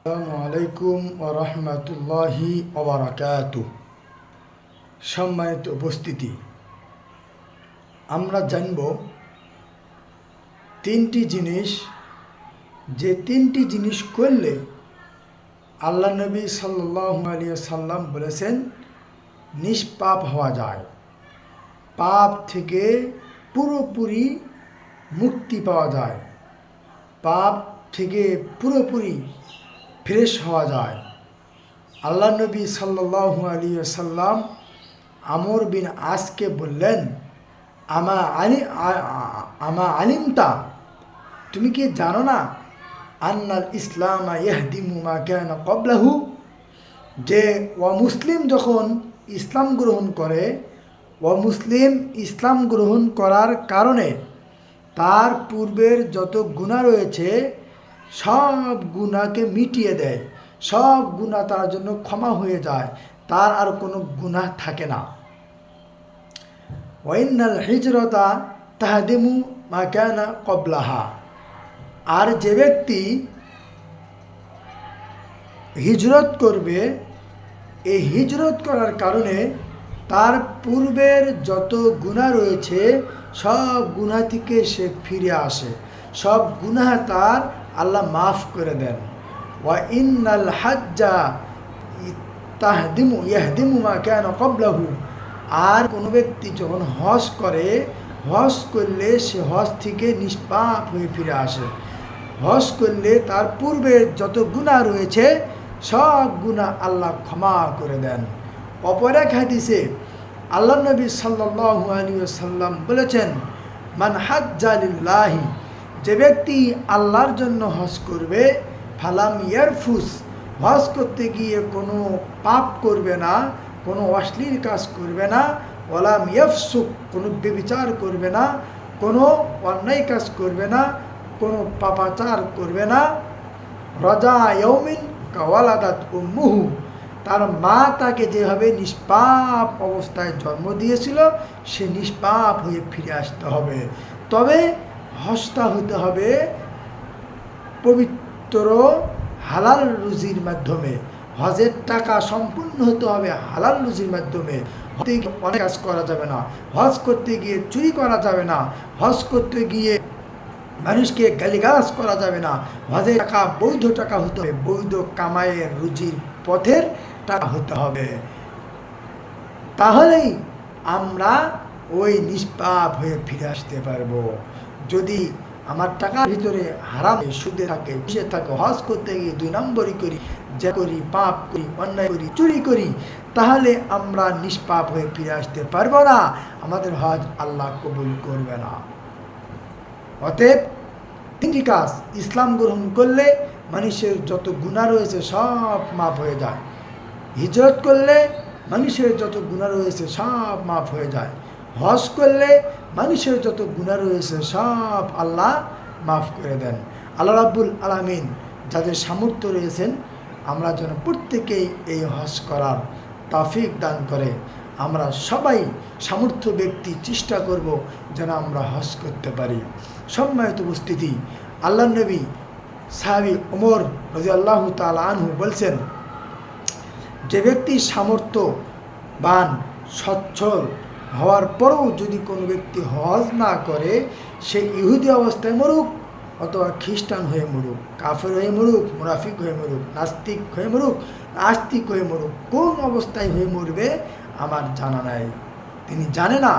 আসসালামু আলাইকুম ওয়া রাহমাতুল্লাহি ওয়া বারাকাতুহু। সম্মানিত উপস্থিতি, আমরা জানব তিনটি জিনিস, যে তিনটি জিনিস করলে আল্লাহ নবী সাল্লাল্লাহু আলাইহি সাল্লাম বলেছেন নিষ্পাপ হওয়া যায়, পাপ থেকে পুরোপুরি মুক্তি পাওয়া যায়, পাপ থেকে পুরোপুরি ফ্রেশ হওয়া যায়। আল্লাহ নবী সাল্লাল্লাহু আলাইহি সাল্লাম আমর বিন আসকে বললেন, আমা আলিমতা, তুমি কি জানো না আন্নাল ইসলাম ইয়াহদিমু মা কানা ক্বাবলাহু, যে মুসলিম যখন ইসলাম গ্রহণ করে, মুসলিম ইসলাম গ্রহণ করার কারণে তার পূর্বের যত গুনাহ রয়েছে সব গুনাহকে মিটিয়ে দেয়, সব গুনাহ তার জন্য ক্ষমা হয়ে যায়, তার আর কোনো গুনাহ থাকে না। ওয়াইন্নাল হিজরতা তাহদিমু মা কানা ক্বাবলাহা, আর যে ব্যক্তি হিজরত করবে, এই হিজরত করার কারণে তার পূর্বের যত গুনাহ রয়েছে সব গুনাহ থেকে সে ফিরে আসে, সব গুনাহ তার আল্লাহ মাফ করে দেন। ওয়া ইন্নাল হাজ্জা ইয়াহদিমু মা কানা ক্বাবলাহু, আর কোনো ব্যক্তি যখন হজ করে, হজ করলে সে হজ থেকে নিষ্পাপ হয়ে ফিরে আসে। হজ করলে তার পূর্বের যত গুনাহ রয়েছে সব গুনাহ আল্লাহ ক্ষমা করে দেন। অপর এক হাদিসে আল্লাহ নবী সাল্লাল্লাহু আলাইহি ওয়াসাল্লাম বলেছেন, মান হাজ্জা লিল্লাহি, যে ব্যক্তি আল্লাহর জন্য হজ করবে, ফালাম ইয়ারফুস, হজ করতে গিয়ে কোনো পাপ করবে না, কোনো অশ্লীল কাজ করবে না, ওয়ালাম ইয়াফসুক, কোনো ব্যভিচার করবে না, কোনো অন্যায় কাজ করবে না, কোনো পাপাচার করবে না, রাজা ইয়াউমিন কাওয়ালাদাত উম্মুহু, তার মা তাকে যেভাবে নিষ্পাপ অবস্থায় জন্ম দিয়েছিল সে নিষ্পাপ হয়ে ফিরে আসতে হবে। তবে হজটা হতে হবে পবিত্র হালাল রুজির মাধ্যমে, হজের টাকা সম্পূর্ণ হতে হবে হালাল রুজির মাধ্যমে। অনেক কাজ করা যাবে না, হজ করতে গিয়ে চুরি করা যাবে না, হজ করতে গিয়ে মানুষকে গালিগালাজ করা যাবে না, হজের টাকা বৈধ টাকা হতে হবে, বৈধ কামাইয়ের রুজির পথের টাকা হতে হবে। তাহলেই আমরা ওই নিষ্পাপ হয়ে ফিরে আসতে পারবো। যদি আমার টাকার ভিতরে হারাম সুদে থাকে, ঘুষে থাকে, হজ করতে গিয়ে দুই নম্বরই করি, যে করি, পাপ করি, অন্যায় করি, চুরি করি, তাহলে আমরা নিষ্পাপ হয়ে ফিরে আসতে পারবো না, আমাদের হজ আল্লাহ কবুল করবে না। অতএব তিনটি কাজ ইসলাম গ্রহণ করলে মানুষের যত গুনাহ রয়েছে সব মাফ হয়ে যায়, হিজরত করলে মানুষের যত গুনাহ রয়েছে সব মাফ হয়ে যায়, হজ করলে মানুষের যত গুনাহ রয়েছে সব আল্লাহ মাফ করে দেন। আল্লাহ রাব্বুল আলামিন যাদের সামর্থ্য রয়েছেন, আমরা যেন প্রত্যেকেই এই হজ করার তৌফিক দান করে। আমরা সবাই সামর্থ্য ব্যক্তি চেষ্টা করব যেন আমরা হজ করতে পারি। সম্মানিত উপস্থিতি, আল্লাহ নবী সাহাবী ওমর রাদিয়াল্লাহু তাআলা আনহু বলছেন, যে ব্যক্তি সামর্থ্যবান সচ্ছল হওয়ার পরেও যদি কোনো ব্যক্তি হজ না করে, সে ইহুদি অবস্থায় মরুক অথবা খ্রিস্টান হয়ে মরুক, কাফের হয়ে মরুক, মুনাফিক হয়ে মরুক, নাস্তিক হয়ে মরুক, আস্তিক হয়ে মরুক, কোন অবস্থায় হয়ে মরবে আমার জানা নাই। তিনি জানে না।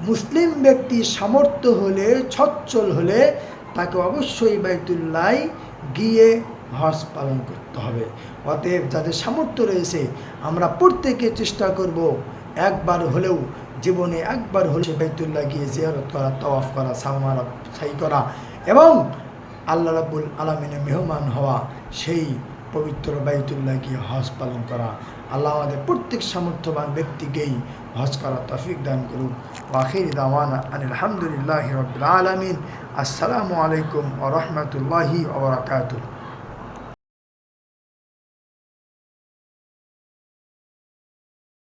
মুসলিম ব্যক্তি সামর্থ্য হলে, সচ্ছল হলে তাকে অবশ্যই বাইতুল্লাহ গিয়ে হজ পালন করতে হবে। অতএব যাদের সামর্থ্য রয়েছে আমরা প্রত্যেকে চেষ্টা করব একবার হলেও জীবনে, একবার হলেও বাইতুল্লাহ গিয়ে জিয়ারত করা, তওয়াফ করা, সাই করা এবং আল্লাহ রাব্বুল আলামিনের মেহমান হওয়া, সেই পবিত্র বাইতুল্লাহ গিয়ে হজ পালন করা। আল্লাহ আমাদের প্রত্যেক সামর্থ্যবান ব্যক্তিকেই হজ করার তৌফিক দান করুন। ওয়া আখির দাওয়ানা আনিল হামদুলিল্লাহি রাব্বিল আলামিন। আসসালামু আলাইকুম ওয়া রাহমাতুল্লাহি ওয়া বারাকাতুহু।